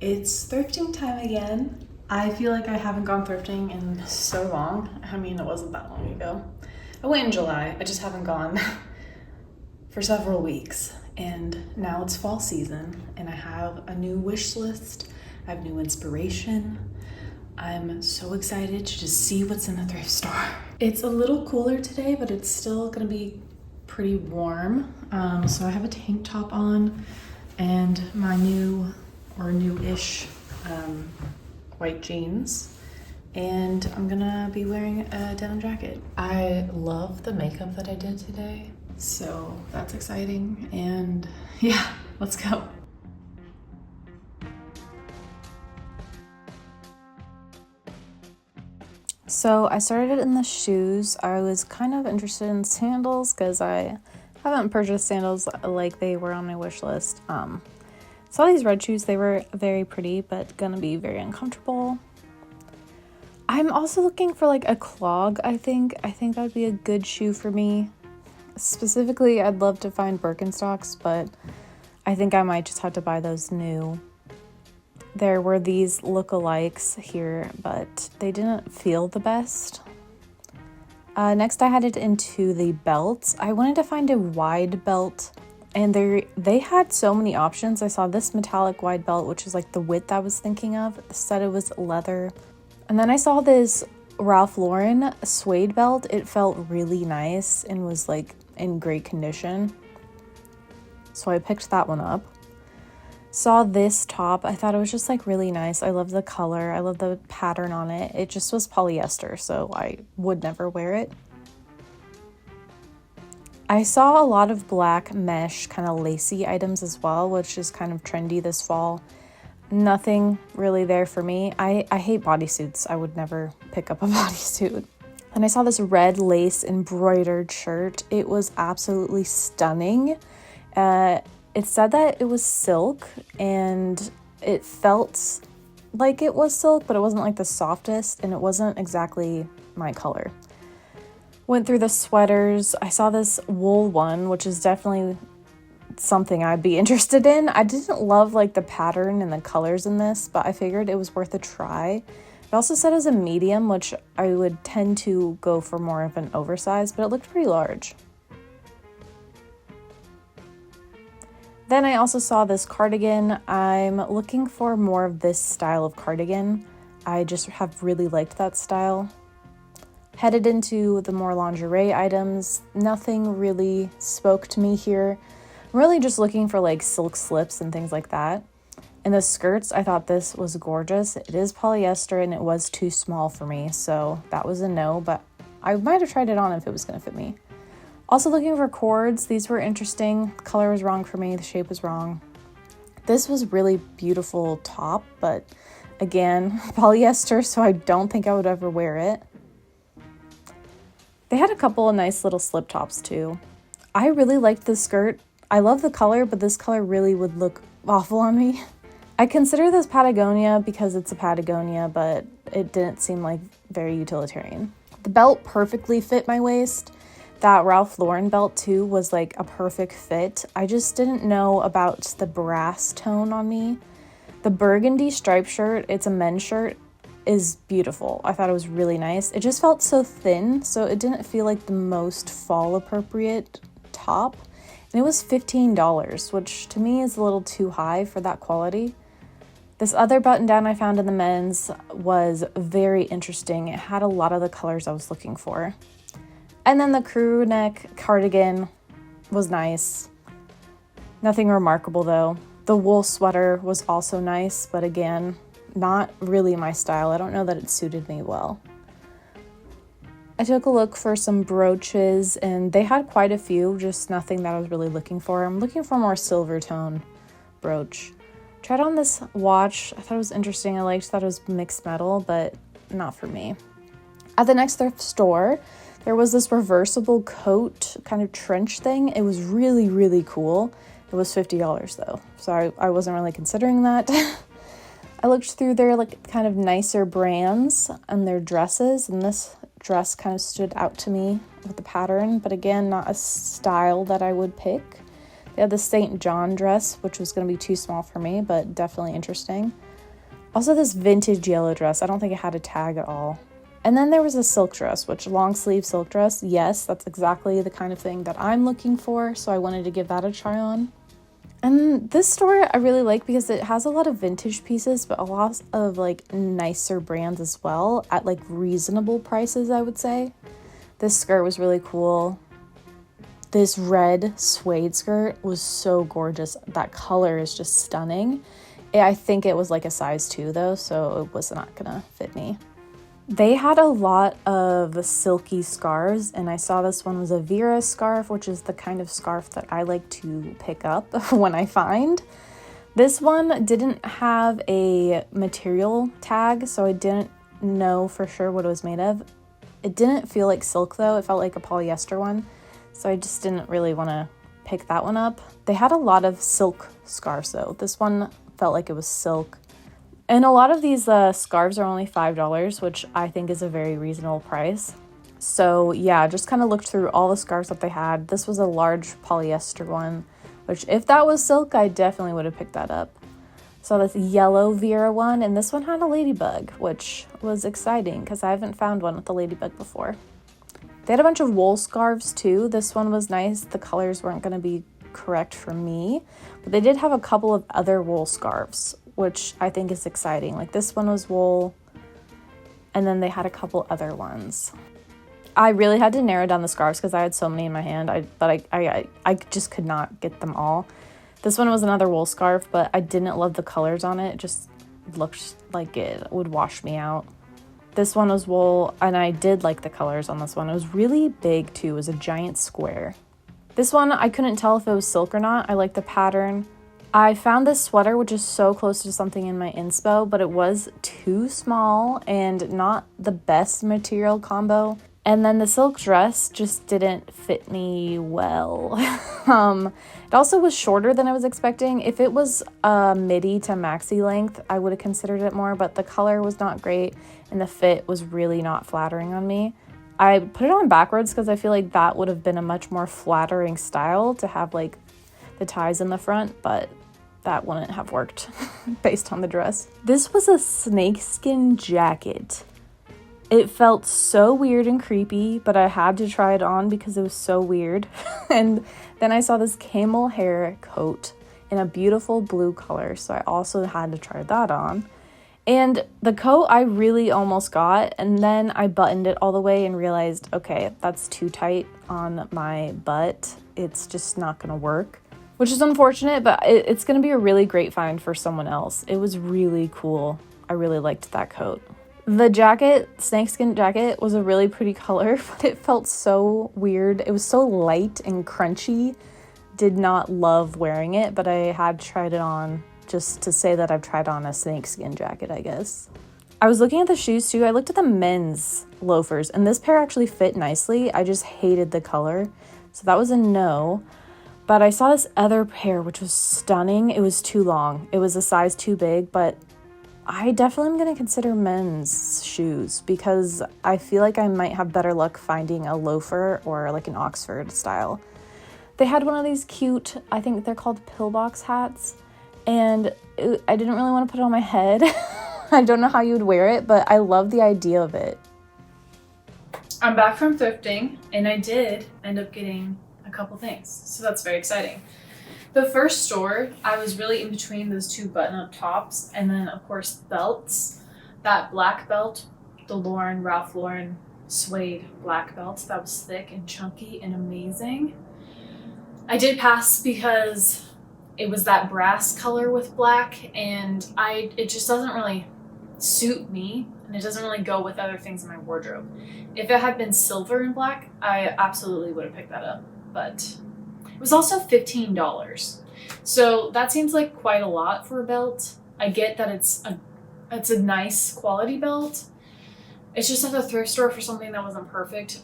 It's thrifting time again. I feel like I haven't gone thrifting in so long. I mean, it wasn't that long ago. I went in July. I just haven't gone for several weeks. And now it's fall season and I have a new wish list. I have new inspiration. I'm so excited to just see what's in the thrift store. It's a little cooler today, but it's still gonna be pretty warm. So I have a tank top on and my newish white jeans, and I'm gonna be wearing a denim jacket. I love the makeup that I did today, so that's exciting. And yeah, let's go. So I started in the shoes. I was kind of interested in sandals because I haven't purchased sandals like they were on my wish list. Saw these red shoes. They were very pretty, but gonna be very uncomfortable. I'm also looking for like a clog, I think. I think that would be a good shoe for me. Specifically, I'd love to find Birkenstocks, but I think I might just have to buy those new. There were these lookalikes here, but they didn't feel the best. Next, I headed into the belts. I wanted to find a wide belt, and they had so many options. I saw this metallic wide belt, which is like the width I was thinking of. It said it was leather. And then I saw this Ralph Lauren suede belt. It felt really nice and was like in great condition. So I picked that one up. Saw this top. I thought it was just like really nice. I love the color. I love the pattern on it. It just was polyester, so I would never wear it. I saw a lot of black mesh kind of lacy items as well, which is kind of trendy this fall. Nothing really there for me. I hate bodysuits. I would never pick up a bodysuit. And I saw this red lace embroidered shirt. It was absolutely stunning. It said that it was silk, and it felt like it was silk, but it wasn't like the softest, and it wasn't exactly my color. Went through the sweaters. I saw this wool one, which is definitely something I'd be interested in. I didn't love like the pattern and the colors in this, but I figured it was worth a try. It also said it was a medium, which I would tend to go for more of an oversized, but it looked pretty large. Then I also saw this cardigan. I'm looking for more of this style of cardigan. I just have really liked that style. Headed into the more lingerie items. Nothing really spoke to me here. I'm really just looking for like silk slips and things like that. And the skirts, I thought this was gorgeous. It is polyester and it was too small for me, so that was a no, but I might have tried it on if it was going to fit me. Also looking for cords. These were interesting. The color was wrong for me. The shape was wrong. This was really beautiful top, but again, polyester, so I don't think I would ever wear it. They had a couple of nice little slip tops too. I really liked this skirt. I love the color, but this color really would look awful on me. I consider this Patagonia because it's a Patagonia, but it didn't seem like very utilitarian. The belt perfectly fit my waist. That Ralph Lauren belt too was like a perfect fit. I just didn't know about the brass tone on me. The burgundy striped shirt, it's a men's shirt, is beautiful. I thought it was really nice. It just felt so thin, so it didn't feel like the most fall appropriate top. And it was $15, which to me is a little too high for that quality. This other button down I found in the men's was very interesting. It had a lot of the colors I was looking for. And then the crew neck cardigan was nice. Nothing remarkable though. The wool sweater was also nice, but again, not really my style. I don't know that it suited me well. I took a look for some brooches and they had quite a few, just nothing that I was really looking for. I'm looking for a more silver tone brooch. Tried on this watch. I thought it was interesting. I thought it was mixed metal, but not for me. At the next thrift store, there was this reversible coat kind of trench thing. It was really, really cool. It was $50 though, so I wasn't really considering that. I looked through their like kind of nicer brands and their dresses, and this dress kind of stood out to me with the pattern, but again, not a style that I would pick. They had the St. John dress, which was going to be too small for me, but definitely interesting. Also this vintage yellow dress, I don't think it had a tag at all. And then there was a silk dress, which long sleeve silk dress, yes, that's exactly the kind of thing that I'm looking for, so I wanted to give that a try on. And this store I really like because it has a lot of vintage pieces, but a lot of like nicer brands as well at like reasonable prices, I would say. This skirt was really cool. This red suede skirt was so gorgeous. That color is just stunning. I think it was like a size 2 though, so it was not gonna fit me. They had a lot of silky scarves, and I saw this one was a Vera scarf, which is the kind of scarf that I like to pick up when I find. This one didn't have a material tag, so I didn't know for sure what it was made of. It didn't feel like silk though, it felt like a polyester one, so I just didn't really want to pick that one up. They had a lot of silk scarves though. This one felt like it was silk. And a lot of these scarves are only $5, which I think is a very reasonable price. So yeah, just kind of looked through all the scarves that they had. This was a large polyester one, which if that was silk, I definitely would have picked that up. So this yellow Vera one, and this one had a ladybug, which was exciting because I haven't found one with a ladybug before. They had a bunch of wool scarves too. This one was nice. The colors weren't going to be correct for me, but they did have a couple of other wool scarves, which I think is exciting. Like this one was wool, and then they had a couple other ones. I really had to narrow down the scarves because I had so many in my hand, but I just could not get them all. This one was another wool scarf, but I didn't love the colors on it. It just looked like it would wash me out. This one was wool, and I did like the colors on this one. It was really big too. It was a giant square. This one, I couldn't tell if it was silk or not. I like the pattern. I found this sweater, which is so close to something in my inspo, but it was too small and not the best material combo. And then the silk dress just didn't fit me well. It also was shorter than I was expecting. If it was a midi to maxi length, I would have considered it more, but the color was not great and the fit was really not flattering on me. I put it on backwards because I feel like that would have been a much more flattering style to have like the ties in the front, but that wouldn't have worked based on the dress. This was a snakeskin jacket. It felt so weird and creepy, but I had to try it on because it was so weird. And then I saw this camel hair coat in a beautiful blue color, so I also had to try that on. And the coat I really almost got, and then I buttoned it all the way and realized, okay, that's too tight on my butt. It's just not gonna work, which is unfortunate, but it's gonna be a really great find for someone else. It was really cool. I really liked that coat. The jacket, snakeskin jacket, was a really pretty color, but it felt so weird. It was so light and crunchy. Did not love wearing it, but I had tried it on just to say that I've tried on a snakeskin jacket, I guess. I was looking at the shoes too. I looked at the men's loafers, and this pair actually fit nicely. I just hated the color, so that was a no. But I saw this other pair, which was stunning. It was too long. It was a size too big, but I definitely am going to consider men's shoes because I feel like I might have better luck finding a loafer or like an Oxford style. They had one of these cute, I think they're called pillbox hats, and I didn't really want to put it on my head. I don't know how you would wear it, but I love the idea of it. I'm back from thrifting, and I did end up getting a couple things, so that's very exciting. The first store, I was really in between those two button-up tops, and then of course belts. That black belt, the Ralph Lauren suede black belt, that was thick and chunky and amazing. I did pass because it was that brass color with black, and it just doesn't really suit me, and it doesn't really go with other things in my wardrobe. If it had been silver and black, I absolutely would have picked that up, but it was also $15. So that seems like quite a lot for a belt. I get that it's a nice quality belt. It's just at the thrift store for something that wasn't perfect.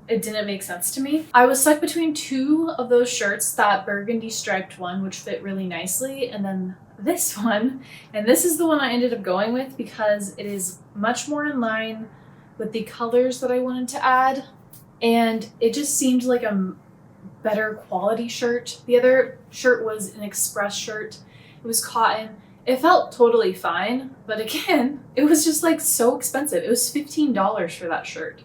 It didn't make sense to me. I was stuck between two of those shirts, that burgundy striped one, which fit really nicely, and then this one. And this is the one I ended up going with because it is much more in line with the colors that I wanted to add. And it just seemed like a better quality shirt. The other shirt was an express shirt. It was cotton. It felt totally fine, but again, it was just like so expensive. It was $15 for that shirt.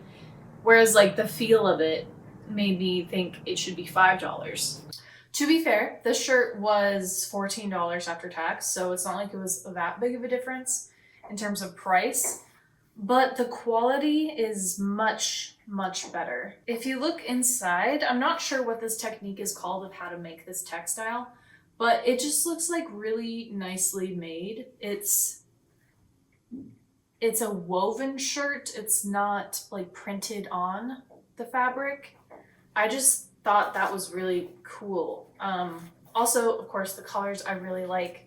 Whereas like the feel of it made me think it should be $5. To be fair, this shirt was $14 after tax, so it's not like it was that big of a difference in terms of price, but the quality is much, much better. If you look inside, I'm not sure what this technique is called of how to make this textile, but it just looks like really nicely made. It's a woven shirt. It's not like printed on the fabric. I just thought that was really cool. Also, of course, the colors I really like.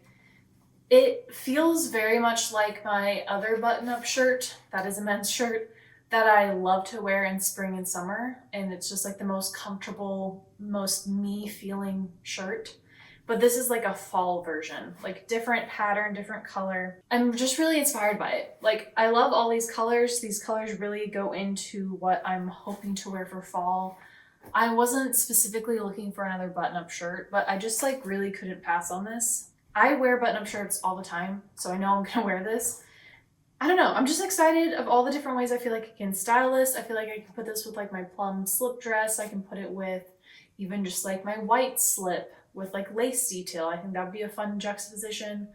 It feels very much like my other button-up shirt, that is a men's shirt, that I love to wear in spring and summer. And it's just like the most comfortable, most me feeling shirt. But this is like a fall version, like different pattern, different color. I'm just really inspired by it. Like I love all these colors. These colors really go into what I'm hoping to wear for fall. I wasn't specifically looking for another button-up shirt, but I just like really couldn't pass on this. I wear button-up shirts all the time, so I know I'm gonna wear this. I don't know, I'm just excited of all the different ways I feel like I can style this. I feel like I can put this with like my plum slip dress. I can put it with even just like my white slip with like lace detail. I think that would be a fun juxtaposition.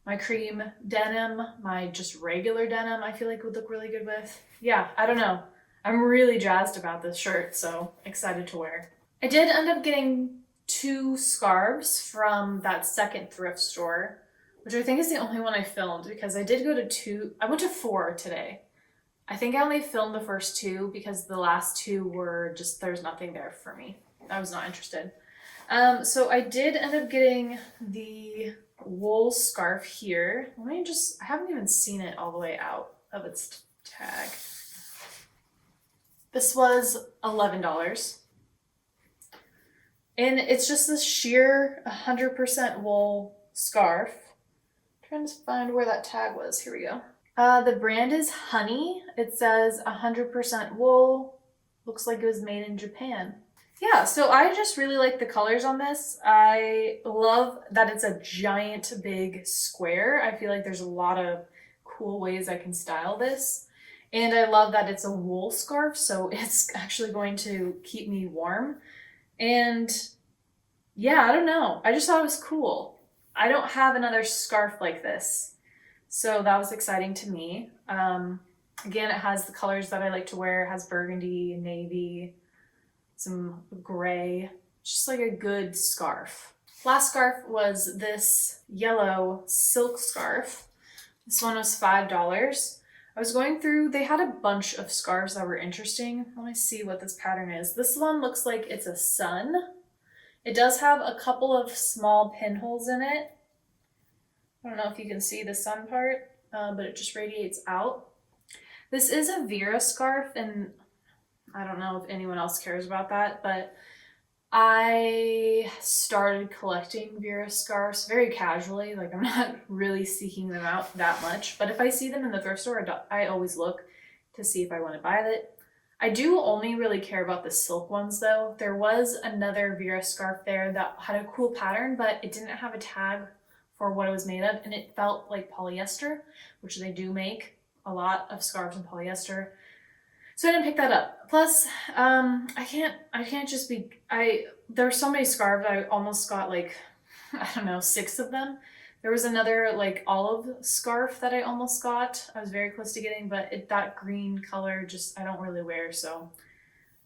My cream denim, my just regular denim, I feel like would look really good with. Yeah, I don't know. I'm really jazzed about this shirt, so excited to wear. I did end up getting 2 scarves from that second thrift store, which I think is the only one I filmed because I did go to 2, I went to 4 today. I think I only filmed the first 2 because the last 2 were just, there's nothing there for me. I was not interested. So I did end up getting the wool scarf here. I haven't even seen it all the way out of its tag. This was $11. And it's just this sheer 100% wool scarf. I'm trying to find where that tag was. Here we go. The brand is Honey. It says 100% wool. Looks like it was made in Japan. Yeah, so I just really like the colors on this. I love that it's a giant big square. I feel like there's a lot of cool ways I can style this. And I love that it's a wool scarf, so it's actually going to keep me warm. And yeah, I don't know. I just thought it was cool. I don't have another scarf like this, so that was exciting to me. Again, it has the colors that I like to wear. It has burgundy, navy, some gray, just like a good scarf. Last scarf was this yellow silk scarf. This one was $5. I was going through, they had a bunch of scarves that were interesting. Let me see what this pattern is. This one looks like it's a sun. It does have a couple of small pinholes in it. I don't know if you can see the sun part, but it just radiates out. This is a Vera scarf, and I don't know if anyone else cares about that, but I started collecting Vera scarves very casually. Like I'm not really seeking them out that much, but if I see them in the thrift store, I always look to see if I want to buy it. I do only really care about the silk ones though. There was another Vera scarf there that had a cool pattern, but it didn't have a tag for what it was made of, and it felt like polyester, which they do make a lot of scarves in polyester. So I didn't pick that up. Plus, I can't just be, there were so many scarves, I almost got like, I don't know, 6 of them. There was another like olive scarf that I almost got. I was very close to getting, but that green color just, I don't really wear, so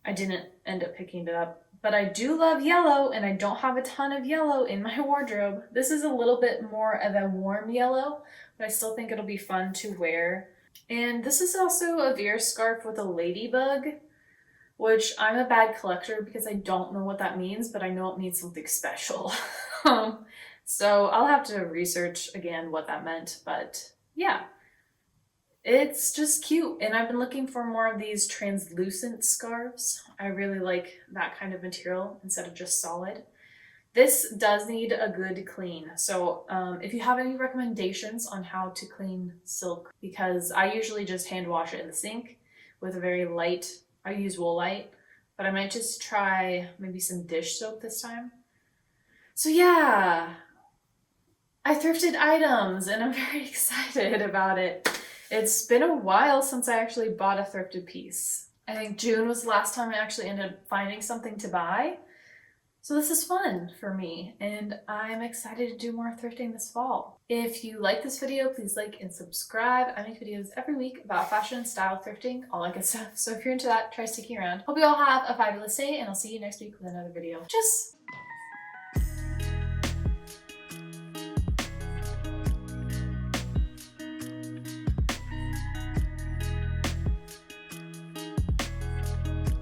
I didn't end up picking it up. But I do love yellow, and I don't have a ton of yellow in my wardrobe. This is a little bit more of a warm yellow, but I still think it'll be fun to wear. And this is also a Vera scarf with a ladybug, which I'm a bad collector because I don't know what that means, but I know it means something special. So I'll have to research again what that meant, but yeah. It's just cute, and I've been looking for more of these translucent scarves. I really like that kind of material instead of just solid. This does need a good clean, so if you have any recommendations on how to clean silk, because I usually just hand wash it in the sink with a very light, I use Wool Light, but I might just try maybe some dish soap this time. So yeah, I thrifted items and I'm very excited about it. It's been a while since I actually bought a thrifted piece. I think June was the last time I actually ended up finding something to buy. So this is fun for me, and I'm excited to do more thrifting this fall. If you like this video, please like and subscribe. I make videos every week about fashion, style, thrifting, all that good stuff. So if you're into that, try sticking around. Hope you all have a fabulous day, and I'll see you next week with another video. Tschüss!